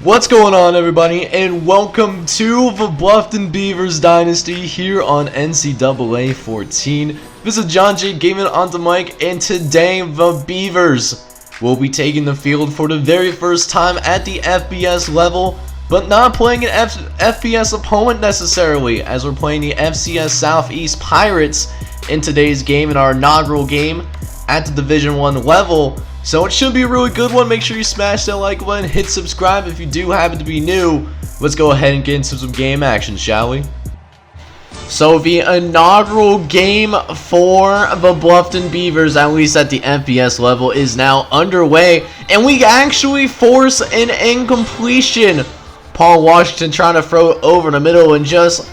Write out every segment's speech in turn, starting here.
What's going on, everybody, and welcome to the Bluffton Beavers Dynasty here on NCAA 14. This is John J. Gaming on the mic, and today the Beavers will be taking the field for the very first time at the FBS level, but not playing an FBS opponent necessarily, as we're playing the FCS Southeast Pirates in today's game, in our inaugural game at the Division I level. So it should be a really good one. Make sure you smash that like button, hit subscribe if you do happen to be new. Let's go ahead and get into some game action, shall we? So the inaugural game for the Bluffton Beavers, at least at the FBS level, is now underway, and we actually force an incompletion. Paul Washington trying to throw it over the middle and just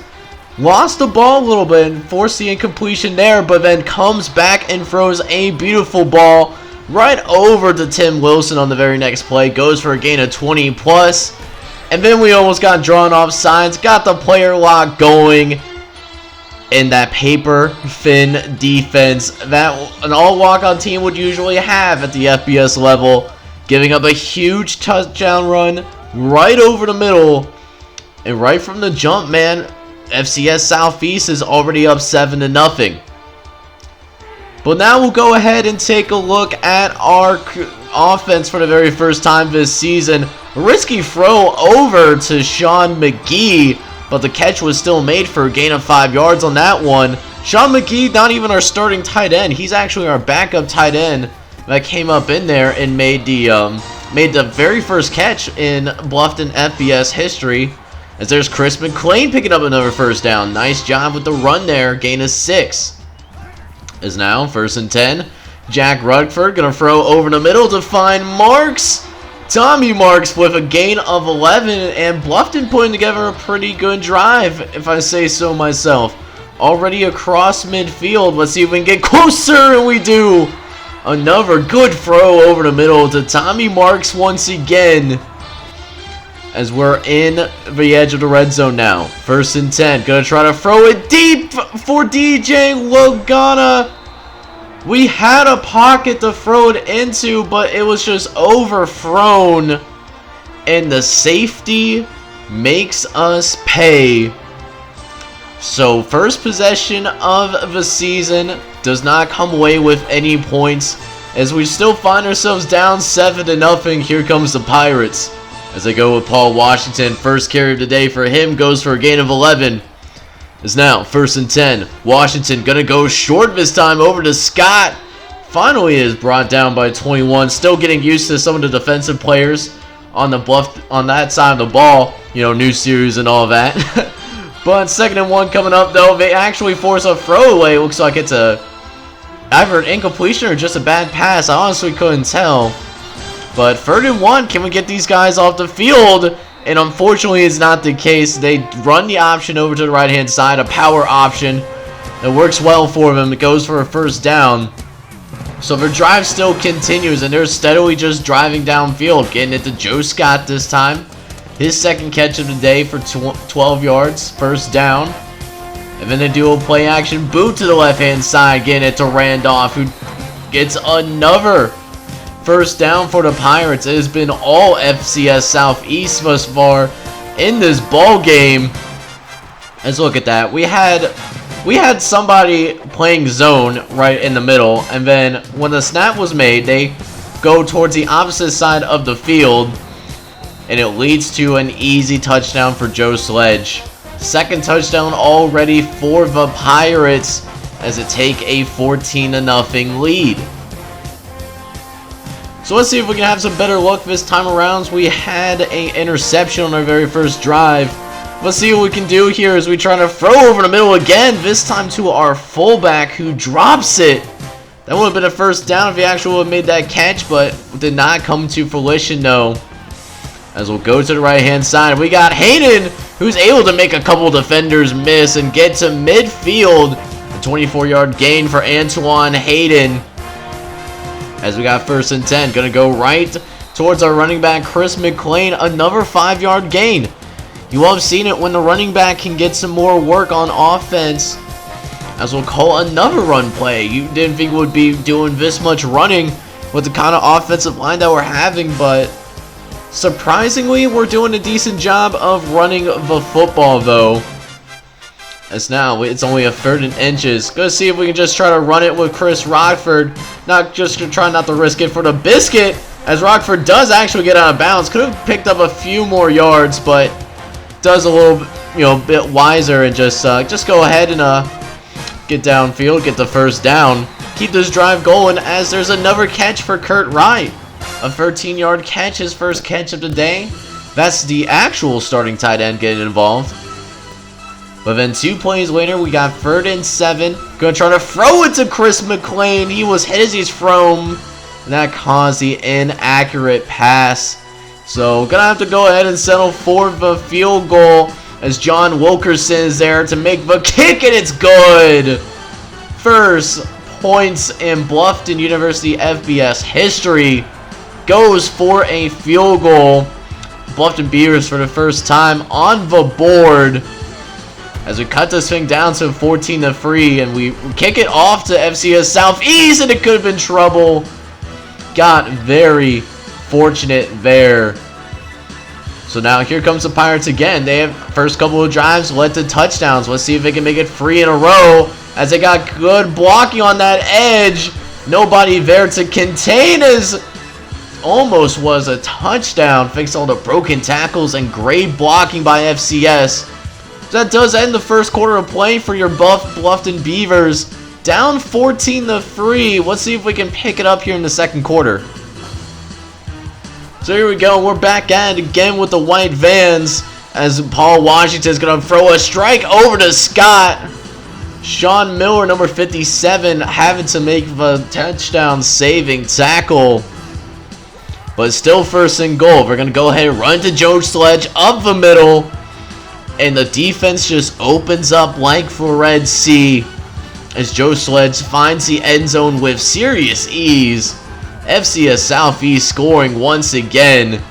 lost the ball a little bit and forced the incompletion there, but then comes back and throws a beautiful ball right over to Tim Wilson on the very next play. Goes for a gain of 20 plus. And then we almost got drawn off sides. Got the player lock going in that paper thin defense that an all walk-on team would usually have at the FBS level. Giving up a huge touchdown run right over the middle. And right from the jump, man, FCS Southeast is already up 7-0. But now we'll go ahead and take a look at our offense for the very first time this season. A risky throw over to Sean McGee, but the catch was still made for a gain of 5 yards on that one. Sean McGee, not even our starting tight end. He's actually our backup tight end that came up in there and made the very first catch in Bluffton FBS history. As there's Chris McClain picking up another first down. Nice job with the run there. Gain of 6. Is now 1st and 10. Jack Rochford gonna throw over the middle to find Marks. Tommy Marks with a gain of 11, and Bluffton putting together a pretty good drive, if I say so myself. Already across midfield. Let's see if we can get closer, and we do. Another good throw over the middle to Tommy Marks once again, as we're in the edge of the red zone now. 1st and 10. Gonna try to throw it deep for DJ Logana. We had a pocket to throw it into, but it was just overthrown. And the safety makes us pay. So first possession of the season does not come away with any points, as we still find ourselves down 7-0. Here comes the Pirates, as they go with Paul Washington. First carry of the day for him goes for a gain of 11. Is now 1st and 10. Washington gonna go short this time over to Scott. Finally is brought down by 21. Still getting used to some of the defensive players on that side of the ball. You know, new series and all that. But 2nd and 1 coming up though. They actually force a throwaway. Looks like it's either an incompletion or just a bad pass. I honestly couldn't tell. But 3rd and 1, can we get these guys off the field? And unfortunately, it's not the case. They run the option over to the right-hand side, a power option that works well for them. It goes for a 1st down. So their drive still continues, and they're steadily just driving downfield, getting it to Joe Scott this time. His 2nd catch of the day for 12 yards, 1st down. And then they do a play-action boot to the left-hand side, getting it to Randolph, who gets another 1st down for the Pirates. It has been all FCS Southeast thus far in this ball game. Let's look at that. We had somebody playing zone right in the middle, and then when the snap was made, they go towards the opposite side of the field, and it leads to an easy touchdown for Joe Sledge. 2nd touchdown already for the Pirates, as it take a 14-0 lead. So let's see if we can have some better luck this time around. We had an interception on our very first drive. Let's see what we can do here as we try to throw over the middle again, this time to our fullback, who drops it. That would have been a 1st down if he actually would have made that catch, but did not come to fruition, no. As we'll go to the right-hand side, we got Hayden, who's able to make a couple defenders miss and get to midfield. A 24-yard gain for Antoine Hayden. As we got 1st and 10, gonna go right towards our running back Chris McClain. Another 5-yard gain. You all have seen it when the running back can get some more work on offense. As we'll call another run play. You didn't think we'd be doing this much running with the kind of offensive line that we're having, but Surprisingly, we're doing a decent job of running the football, though. As now, it's only a 3rd and inches. Go see if we can just try to run it with Chris Rochford. Not just try not to risk it for the biscuit, as Rochford does actually get out of bounds. Could have picked up a few more yards, but does a little, bit wiser and just go ahead and get downfield, get the first down. Keep this drive going as there's another catch for Kurt Wright. A 13-yard catch, his first catch of the day. That's the actual starting tight end getting involved. But then 2 plays later, we got 3rd and 7. Gonna try to throw it to Chris McLean. He was hit as he's thrown. And that caused the inaccurate pass. So gonna have to go ahead and settle for the field goal as John Wilkerson is there to make the kick, and it's good. First points in Bluffton University FBS history goes for a field goal. Bluffton Beavers for the first time on the board. As we cut this thing down to 14-3, and we kick it off to FCS Southeast, and it could have been trouble. Got very fortunate there. So now here comes the Pirates again. They have first couple of drives led to touchdowns. Let's see if they can make it 3 in a row, as they got good blocking on that edge. Nobody there to contain, as almost was a touchdown. Thanks to all the broken tackles and great blocking by FCS. That does end the first quarter of play for your Bluffton Beavers. Down 14-3. Let's see if we can pick it up here in the second quarter. So here we go. We're back at it again with the white vans, as Paul Washington is going to throw a strike over to Scott. Sean Miller, number 57, having to make the touchdown saving tackle. But still 1st and goal. We're going to go ahead and run to Joe Sledge up the middle. And the defense just opens up like for Red Sea, as Joe Sledge finds the end zone with serious ease. FCS Southeast scoring once again.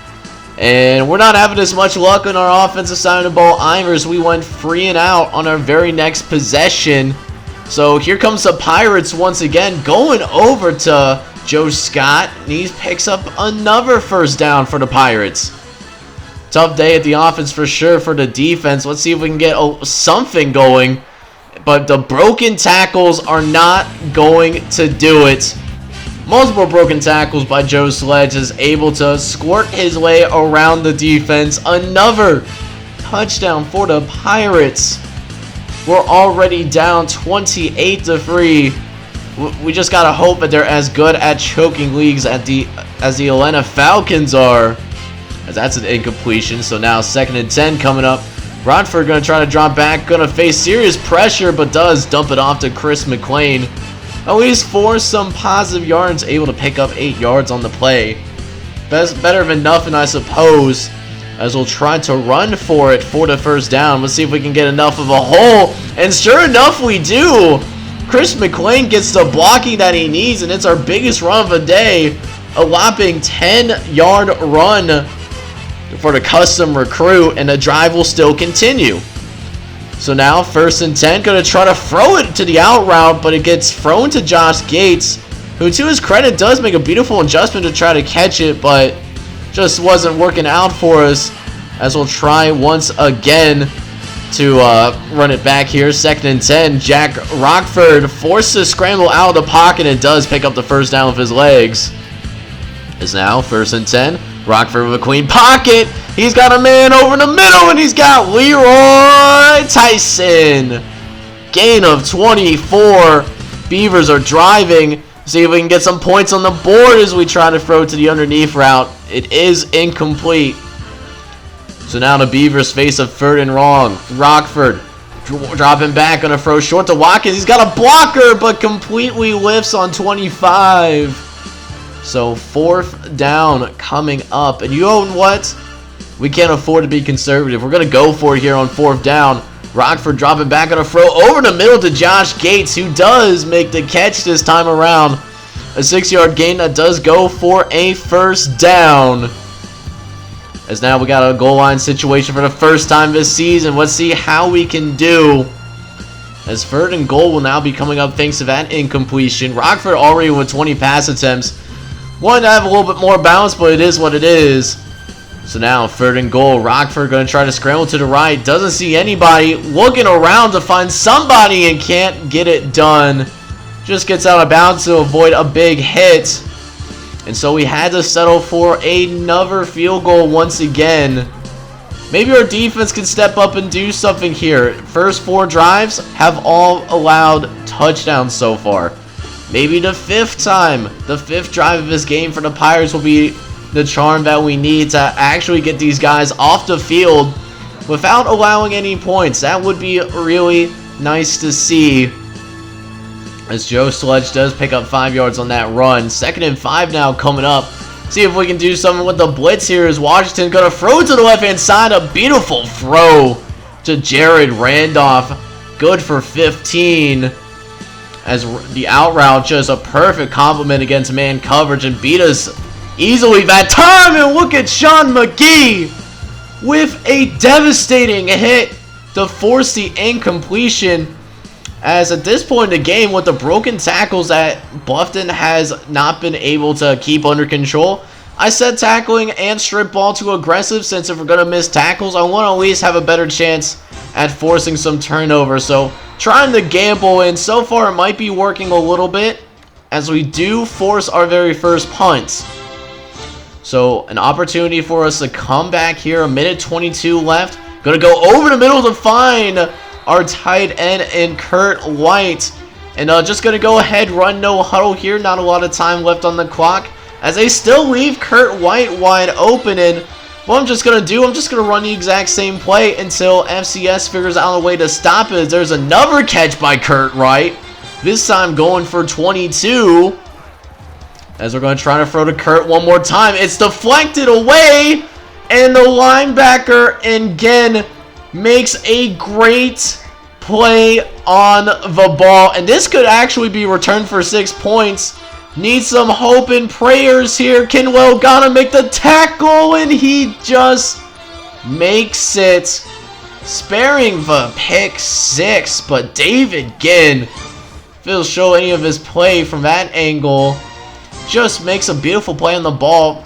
And we're not having as much luck on our offensive side of the ball either, as we went 3 and out on our very next possession. So here comes the Pirates once again, going over to Joe Scott. And he picks up another first down for the Pirates. Tough day at the offense for sure for the defense. Let's see if we can get something going. But the broken tackles are not going to do it. Multiple broken tackles by Joe Sledge is able to squirt his way around the defense. Another touchdown for the Pirates. We're already down 28-3. We just gotta hope that they're as good at choking leagues as the Atlanta Falcons are. As that's an incompletion. So now 2nd and 10 coming up. Rochford going to try to drop back. Going to face serious pressure, but does dump it off to Chris McLean. At least for some positive yards. Able to pick up 8 yards on the play. Better than nothing, I suppose. As we'll try to run for it for the first down. Let's see if we can get enough of a hole. And sure enough, we do. Chris McLean gets the blocking that he needs. And it's our biggest run of the day. A whopping 10-yard run for the custom recruit, and the drive will still continue. So now 1st and 10, going to try to throw it to the out route, but it gets thrown to Josh Gates, who to his credit does make a beautiful adjustment to try to catch it, but just wasn't working out for us, as we'll try once again to run it back here. 2nd and 10, Jack Rochford forced to scramble out of the pocket and does pick up the first down with his legs. It's now 1st and 10. Rochford with a clean pocket. He's got a man over in the middle, and he's got Leroy Tyson. Gain of 24. Beavers are driving. See if we can get some points on the board as we try to throw to the underneath route. It is incomplete. So now the Beavers face a 3rd and long. Rochford dropping back, going to throw short to Watkins. He's got a blocker, but completely lifts on 25. So 4th down coming up. And you know what? We can't afford to be conservative. We're going to go for it here on 4th down. Rochford dropping back on a throw over the middle to Josh Gates, who does make the catch this time around. A 6-yard gain that does go for a first down. As now we got a goal line situation for the first time this season. Let's see how we can do. As 3rd and goal will now be coming up thanks to that incompletion. Rochford already with 20 pass attempts. Wanted to have a little bit more balance, but it is what it is. So now, 3rd and goal. Rochford going to try to scramble to the right. Doesn't see anybody. Looking around to find somebody and can't get it done. Just gets out of bounds to avoid a big hit. And so we had to settle for another field goal once again. Maybe our defense can step up and do something here. First 4 drives have all allowed touchdowns so far. Maybe the 5th time, the 5th drive of this game for the Pirates will be the charm that we need to actually get these guys off the field without allowing any points. That would be really nice to see, as Joe Sledge does pick up 5 yards on that run. 2nd and 5 now coming up. See if we can do something with the blitz here, as Washington going to throw to the left-hand side. A beautiful throw to Jared Randolph. Good for 15. As the out route, just a perfect complement against man coverage and beat us easily that time. And look at Sean McGee with a devastating hit to force the incompletion. As at this point in the game, with the broken tackles that Bluffton has not been able to keep under control, I said tackling and strip ball too aggressive, since if we're going to miss tackles, I want to at least have a better chance at forcing some turnover. So trying to gamble, and so far it might be working a little bit, as we do force our very first punts. So an opportunity for us to come back here. 1:22 left. Going to go over the middle to find our tight end in Kurt White. And just going to go ahead, run no huddle here. Not a lot of time left on the clock, as they still leave Kurt White wide open. And what I'm just going to run the exact same play until FCS figures out a way to stop it. There's another catch by Kurt White, this time going for 22. As we're going to try to throw to Kurt one more time. It's deflected away, and the linebacker again makes a great play on the ball. And this could actually be returned for 6 points. Need some hope and prayers here. Kinwell gonna make the tackle, and he just makes it, sparing the pick 6. But David Ginn, if he'll show any of his play from that angle, just makes a beautiful play on the ball.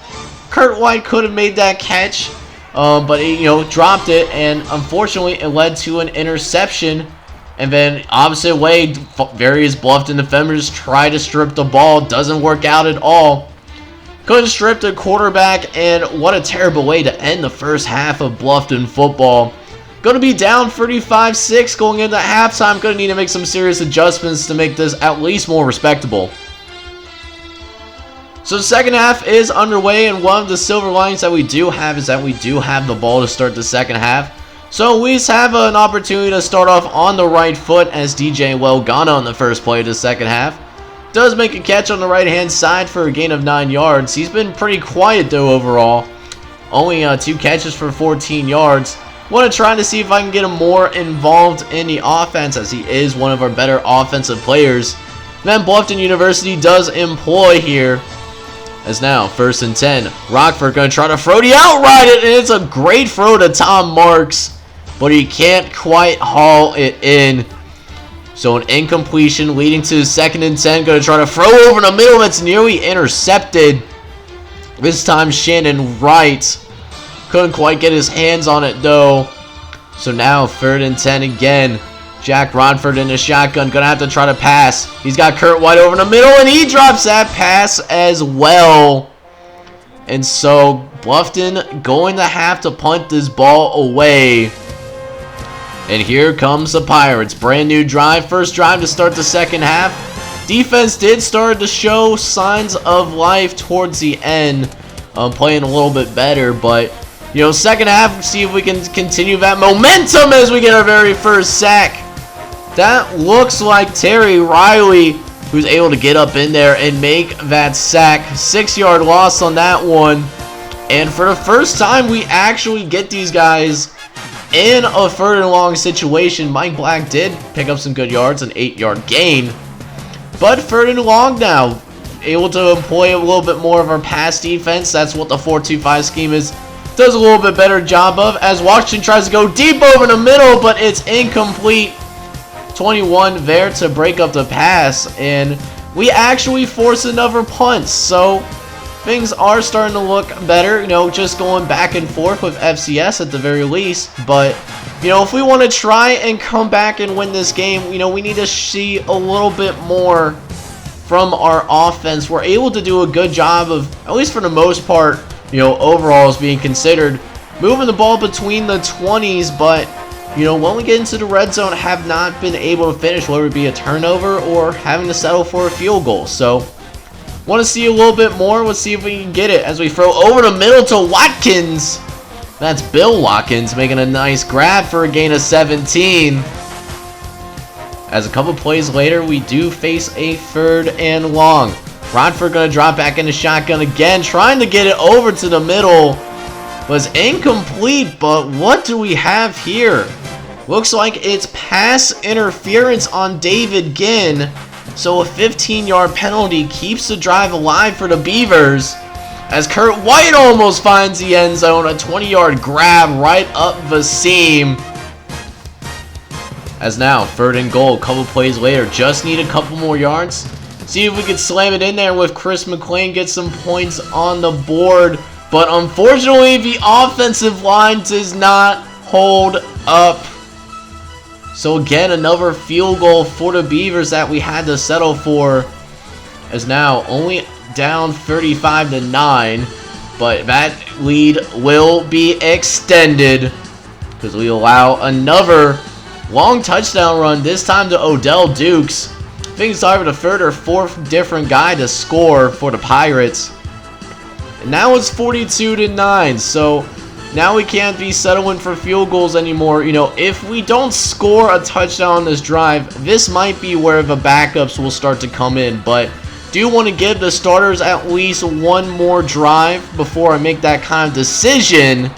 Kurt White could have made that catch, but he, dropped it, and unfortunately it led to an interception. And then opposite way, various Bluffton defenders try to strip the ball. Doesn't work out at all. Couldn't strip the quarterback, and what a terrible way to end the first half of Bluffton football. Going to be down 35-6 going into halftime. Going to need to make some serious adjustments to make this at least more respectable. So the second half is underway, and one of the silver linings that we do have is that we do have the ball to start the second half. So we have an opportunity to start off on the right foot, as DJ Welgana on the first play of the second half does make a catch on the right-hand side for a gain of 9 yards. He's been pretty quiet though overall. Only 2 catches for 14 yards. Want to try to see if I can get him more involved in the offense, as he is one of our better offensive players than Bluffton University does employ here. As now, 1st and 10. Rochford going to try to throw the outright, and it's a great throw to Tom Marks, but he can't quite haul it in. So an incompletion leading to 2nd and 10. Going to try to throw over the middle. That's nearly intercepted. This time Shannon Wright couldn't quite get his hands on it though. So now 3rd and 10 again. Jack Rodford in the shotgun, gonna have to try to pass. He's got Kurt White over in the middle, and he drops that pass as well. And so Bluffton going to have to punt this ball away. And here comes the Pirates. Brand new drive, first drive to start the second half. Defense did start to show signs of life towards the end, playing a little bit better, but second half, see if we can continue that momentum as we get our very first sack. That looks like Terry Riley, who's able to get up in there and make that sack. 6-yard loss on that one. And for the first time, we actually get these guys in a 3rd and long situation. Mike Black did pick up some good yards, an 8-yard gain. But 3rd and long now, able to employ a little bit more of our pass defense. That's what the 4-2-5 scheme does a little bit better job of, as Washington tries to go deep over the middle, but it's incomplete. 21 there to break up the pass, and we actually force another punt. So things are starting to look better, you know, just going back and forth with FCS at the very least. But, you know, if we want to try and come back and win this game, you know, we need to see a little bit more from our offense. We're able to do a good job of, at least for the most part, you know, overalls being considered, moving the ball between the 20s, but, you know, when we get into the red zone, have not been able to finish, whether it be a turnover or having to settle for a field goal. So, want to see a little bit more. Let's see if we can get it as we throw over the middle to Watkins. That's Bill Watkins making a nice grab for a gain of 17. As a couple plays later, we do face a 3rd and long. Rochford going to drop back in the shotgun again, trying to get it over to the middle. Was incomplete, but what do we have here? Looks like it's pass interference on David Ginn. So a 15-yard penalty keeps the drive alive for the Beavers. As Kurt White almost finds the end zone, a 20-yard grab right up the seam. As now, 3rd and goal, a couple plays later, just need a couple more yards. See if we can slam it in there with Chris McLean, get some points on the board. But unfortunately, the offensive line does not hold up. So again, another field goal for the Beavers that we had to settle for. As now only down 35-9. But that lead will be extended because we allow another long touchdown run, this time to Odell Dukes. I think it's either the 3rd or 4th different guy to score for the Pirates. And now it's 42-9, so now we can't be settling for field goals anymore. You know, if we don't score a touchdown on this drive, this might be where the backups will start to come in. But do want to give the starters at least one more drive before I make that kind of decision,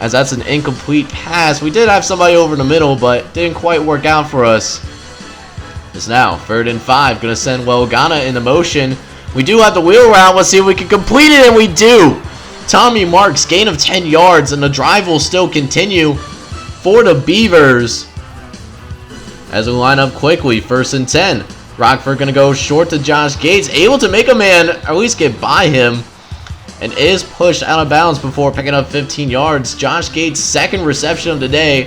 as that's an incomplete pass. We did have somebody over the middle, but didn't quite work out for us. It's now 3rd and 5, going to send Welgana into motion. We do have the wheel route. Let's see if we can complete it, and we do. Tommy Marks, gain of 10 yards, and the drive will still continue for the Beavers. As we line up quickly, 1st and 10. Rochford going to go short to Josh Gates, able to make a man, or at least get by him, and is pushed out of bounds before picking up 15 yards. Josh Gates' 2nd reception of the day.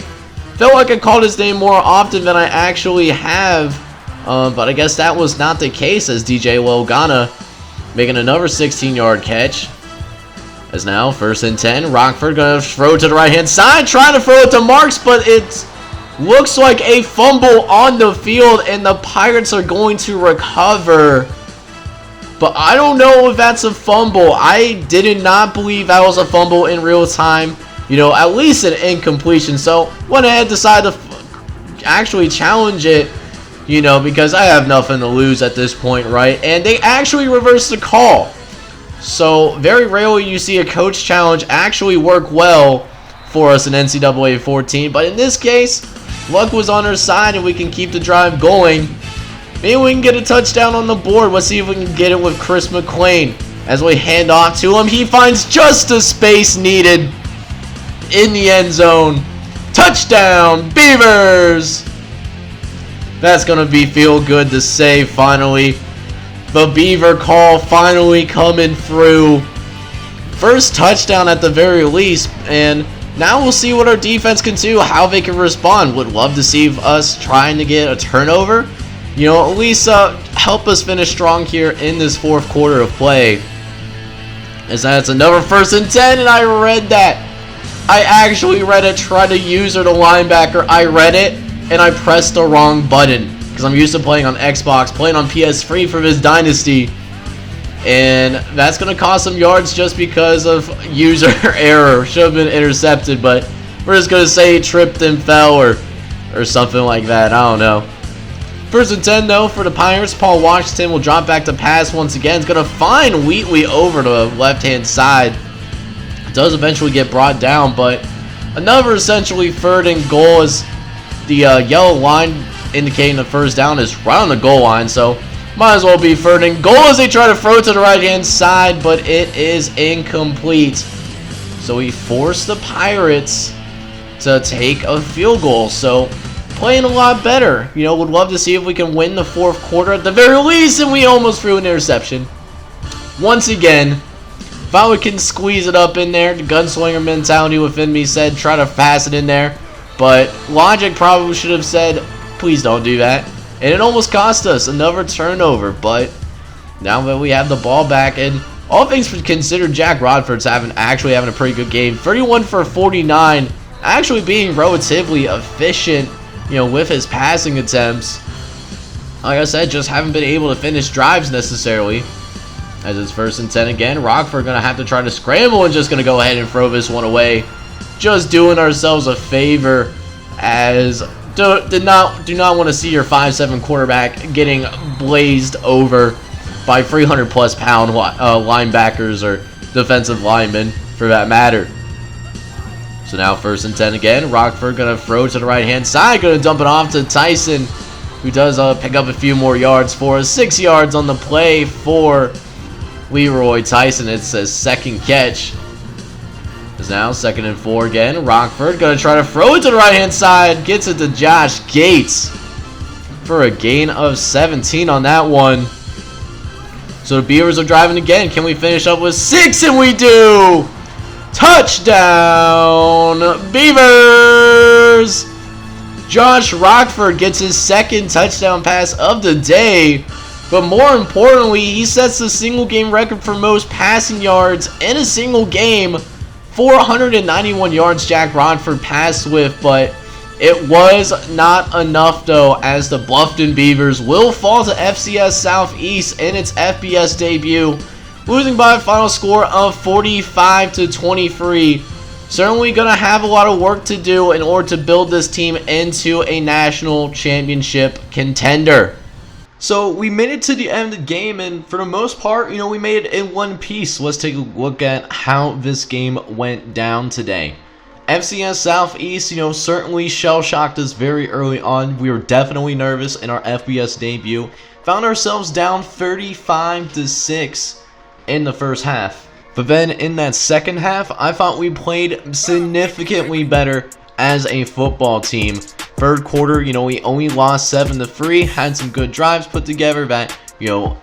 Felt like I called his name more often than I actually have. But I guess that was not the case, as DJ Welgana making another 16-yard catch. As now, 1st and 10. Rochford going to throw to the right-hand side, trying to throw it to Marks, but it looks like a fumble on the field, and the Pirates are going to recover. But I don't know if that's a fumble. I did not believe that was a fumble in real time. You know, at least an incompletion. So, went ahead, decided to actually challenge it. You know, because I have nothing to lose at this point, right? And they actually reversed the call. So, very rarely you see a coach challenge actually work well for us in NCAA 14. But in this case, luck was on our side and we can keep the drive going. Maybe we can get a touchdown on the board. Let's see if we can get it with Chris McLean. As we hand off to him, he finds just the space needed in the end zone. Touchdown, Beavers! That's going to be feel good to say finally. The Beaver call finally coming through. First touchdown at the very least. And now we'll see what our defense can do, how they can respond. Would love to see us trying to get a turnover. You know, at least help us finish strong here in this 4th quarter of play. As that's another 1st and 10, and I read that. I actually read it, tried to use her to linebacker. I read it, and I pressed the wrong button because I'm used to playing on Xbox, playing on PS3 for this Dynasty, and that's going to cost some yards just because of user error. Should have been intercepted, but we're just going to say he tripped and fell or something like that. I don't know. 1st and 10 though for the Pirates. Paul Washington will drop back to pass once again. He's going to find Wheatley over to the left-hand side. It does eventually get brought down, but another essentially 3rd and goal is the yellow line indicating the 1st down is right on the goal line, so might as well be 3rd and goal as they try to throw to the right-hand side, but it is incomplete. So we force the Pirates to take a field goal. So playing a lot better. You know, would love to see if we can win the 4th quarter at the very least, and we almost threw an interception. once again, thought we can squeeze it up in there. The gunslinger mentality within me said try to fast it in there. But logic probably should have said, please don't do that. And it almost cost us another turnover. But now that we have the ball back, and all things considered, Jack Rochford's actually having a pretty good game. 31 for 49, actually being relatively efficient, with his passing attempts. Like I said, just haven't been able to finish drives necessarily. As it's 1st and 10 again, Rochford gonna have to try to scramble and just gonna go ahead and throw this one away. Just doing ourselves a favor, as do not want to see your 5'7" quarterback getting blazed over by 300+ pound linebackers or defensive linemen for that matter. So now 1st and 10 again. Rochford gonna throw to the right hand side, gonna dump it off to Tyson, who does pick up a few more yards for us. 6 yards on the play for Leroy Tyson. It's his 2nd catch. It's now 2nd and 4 again. Rochford gonna try to throw it to the right hand side. Gets it to Josh Gates for a gain of 17 on that one. So the Beavers are driving again. Can we finish up with 6? And we do! Touchdown, Beavers! Josh Rochford gets his 2nd touchdown pass of the day. But more importantly, he sets the single game record for most passing yards in a single game. 491 yards Jack Rochford passed with, but it was not enough though, as the Bluffton Beavers will fall to FCS Southeast in its FBS debut, losing by a final score of 45-23. Certainly going to have a lot of work to do in order to build this team into a national championship contender. So we made it to the end of the game, and for the most part, we made it in one piece. Let's take a look at how this game went down today. FCS Southeast, certainly shell-shocked us very early on. We were definitely nervous in our FBS debut. Found ourselves down 35-6 in the first half. But then in that second half, I thought we played significantly better as a football team. Third quarter, we only lost 7-3, had some good drives put together that,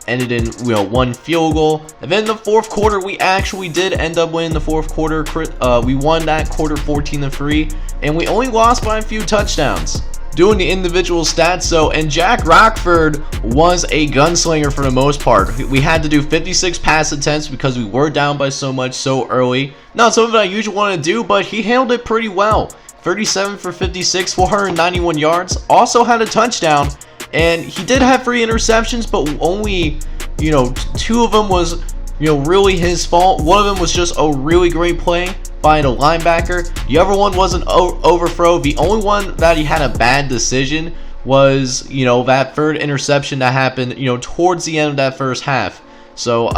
ended in, one field goal. And then the fourth quarter, we actually did end up winning the fourth quarter. We won that quarter 14-3, and we only lost by a few touchdowns. Doing the individual stats, and Jack Rochford was a gunslinger for the most part. We had to do 56 pass attempts because we were down by so much so early. Not something I usually want to do, but he handled it pretty well. 37 for 56, 491 yards. Also had a touchdown, and he did have 3 interceptions, but only, 2 of them was, really his fault. One of them was just a really great play by the linebacker. The other one was an overthrow. The only one that he had a bad decision was, that third interception that happened, towards the end of that first half. So,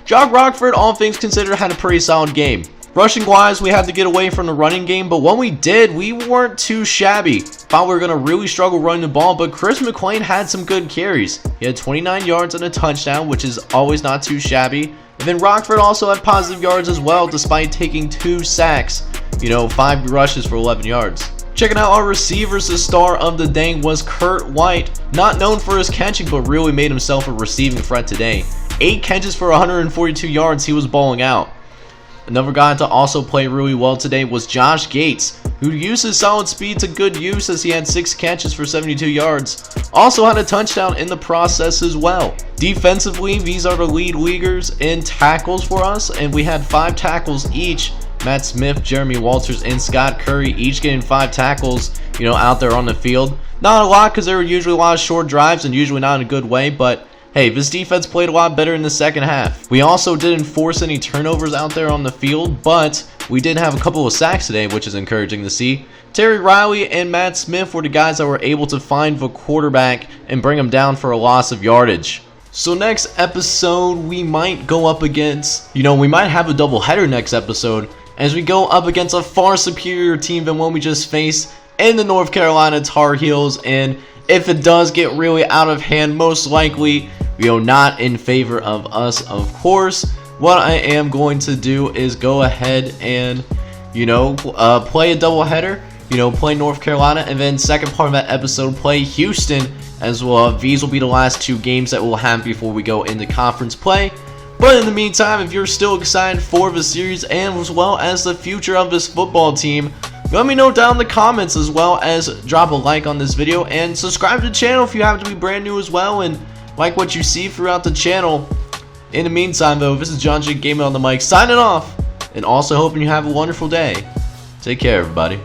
Jack Rochford, all things considered, had a pretty solid game. Rushing wise, we had to get away from the running game, but when we did, we weren't too shabby. Thought we were going to really struggle running the ball, but Chris McClain had some good carries. He had 29 yards and a touchdown, which is always not too shabby. And then Rochford also had positive yards as well, despite taking 2 sacks, 5 rushes for 11 yards. Checking out our receivers, the star of the day was Kurt White. Not known for his catching, but really made himself a receiving threat today. 8 catches for 142 yards, he was balling out. Another guy to also play really well today was Josh Gates, who used his solid speed to good use as he had 6 catches for 72 yards. Also had a touchdown in the process as well. Defensively, these are the lead leaguers in tackles for us, and we had 5 tackles each. Matt Smith, Jeremy Walters, and Scott Curry each getting 5 tackles, out there on the field. Not a lot because there were usually a lot of short drives and usually not in a good way, but hey, this defense played a lot better in the second half. We also didn't force any turnovers out there on the field, but we did have a couple of sacks today, which is encouraging to see. Terry Riley and Matt Smith were the guys that were able to find the quarterback and bring him down for a loss of yardage. So next episode, we might go up against, we might have a doubleheader next episode as we go up against a far superior team than one we just faced in the North Carolina Tar Heels. And if it does get really out of hand, most likely, not in favor of us, of course. What I am going to do is go ahead and, play a doubleheader, play North Carolina, and then second part of that episode, play Houston as well. These will be the last 2 games that we'll have before we go into conference play. But in the meantime, if you're still excited for the series and as well as the future of this football team, let me know down in the comments, as well as drop a like on this video and subscribe to the channel if you happen to be brand new as well and like what you see throughout the channel. In the meantime though, this is John J Gaming on the mic signing off, and also hoping you have a wonderful day. Take care everybody.